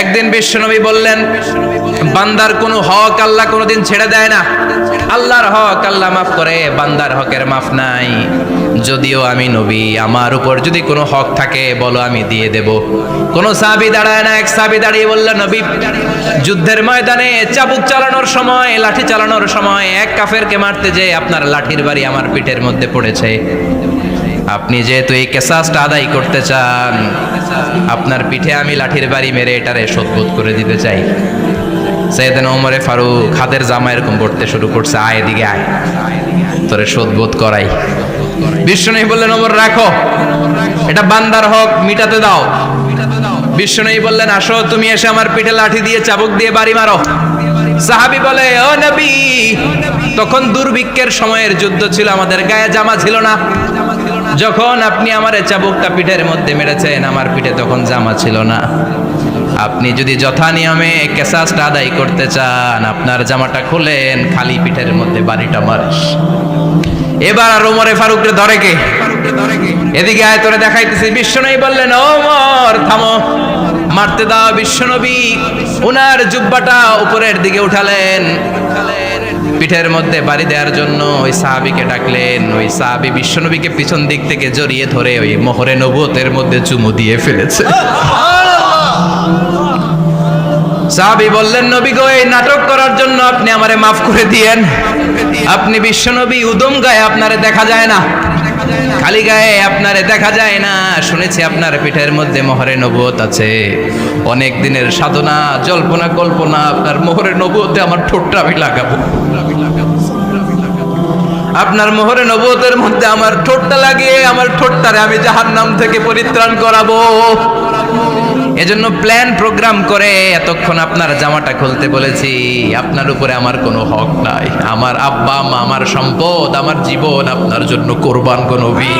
একদিন বিশ্বনবী বললেন, বান্দার কোনো হক আল্লাহ কোনোদিন ছেড়ে দেয় না। আল্লাহর হক আল্লাহ মাফ করে, বান্দার হকের মাফ নাই। যদিও আমি নবী, আমার উপর যদি কোনো হক থাকে বলো, আমি দিয়ে দেব। কোন সাহাবী দাঁড়ায় না। এক সাহাবী দাঁড়িয়ে বলল, নবী, যুদ্ধের ময়দানে চাবুক চালানোর সময়, লাঠি চালানোর সময় এক কাফেরকে মারতে যেয়ে আপনার লাঠির বাড়ি আমার পিঠের মধ্যে পড়েছে। আপনি যেহেতু এই কেসাসটা আদায় করতে চান, আপনার পিঠে আমি লাঠির বাড়ি মেরে এটারে শোধবোধ করে দিতে চাই। সাইয়েদনা ওমরে ফারুক হাতের জামা এরকম পড়তে শুরু করছে, আয় এদিকে আয়, তোরে শোধবোধ করাই। বিশ্বনবী বললেন, ওমর রাখো, এটা বান্দার হক, মিটাতে দাও। বিশ্বনবী বললেন, আসো, তুমি এসে আমার পিঠে লাঠি দিয়ে চাবুক দিয়ে বাড়ি মারো। সাহাবী বলে, ও নবী, তখন দুর্ভিক্ষের সময়ের যুদ্ধ ছিল, আমাদের গায়ে জামা ছিল না। যখন আপনি আমার চাবুকটা পিঠের মধ্যে মেরেছেন, আমার পিঠে তখন জামা ছিল না। আপনি যদি যথা নিয়মে কেসাসটা আদায় করতে চান, আপনার জামাটা খুলেন, খালি পিঠের মধ্যে বাড়িটা মারিস। এবার আর ওমরে ফারুককে ধরে কে? এদিকে আয়, তোরে দেখাইতেছি। বিশ্বনবী বললেন, ওমর থামো, মারতে দাও। বিশ্বনবী উনার জুব্বাটা উপরের দিকে উঠালেন, পিঠের মধ্যে বাড়ি দেওয়ার জন্য ওই সাহাবীকে ডাকলেন। ওই সাহাবী বিশ্বনবীকে পিছন দিক থেকে জড়িয়ে ধরে ওই মোহরে নবুয়তের মধ্যে চুমু দিয়ে ফেলেছে। সাহাবী বললেন, নবী গো, এই নাটক করার জন্য আপনি আমারে মাফ করে দিয়েন। আপনি বিশ্বনবী, উদম গায়ে আপনারে দেখা যায় না, খালি গায়ে আপনারে দেখা যায় না। শুনেছি আপনার পিঠের মধ্যে মোহরে নবুয়ত আছে। অনেক দিনের সাধনা, জল্পনা কল্পনা, আপনার মোহরে নবুয়তে আমার ঠোঁটটা আমি লাগাবো। আপনার মোহরে নবুয়তের মধ্যে আমার ঠোঁটটা লাগিয়ে আমার ঠোঁটটারে আমি জাহান্নাম থেকে পরিত্রাণ করাবো। এজন্য প্ল্যান প্রোগ্রাম করে এতক্ষণ আপনার জামাটা খুলতে বলেছি। আপনার উপরে আমার কোনো হক নাই। আমার আব্বা মা, আমার সম্পদ, আমার জীবন আপনার জন্য কোরবান গো নবী।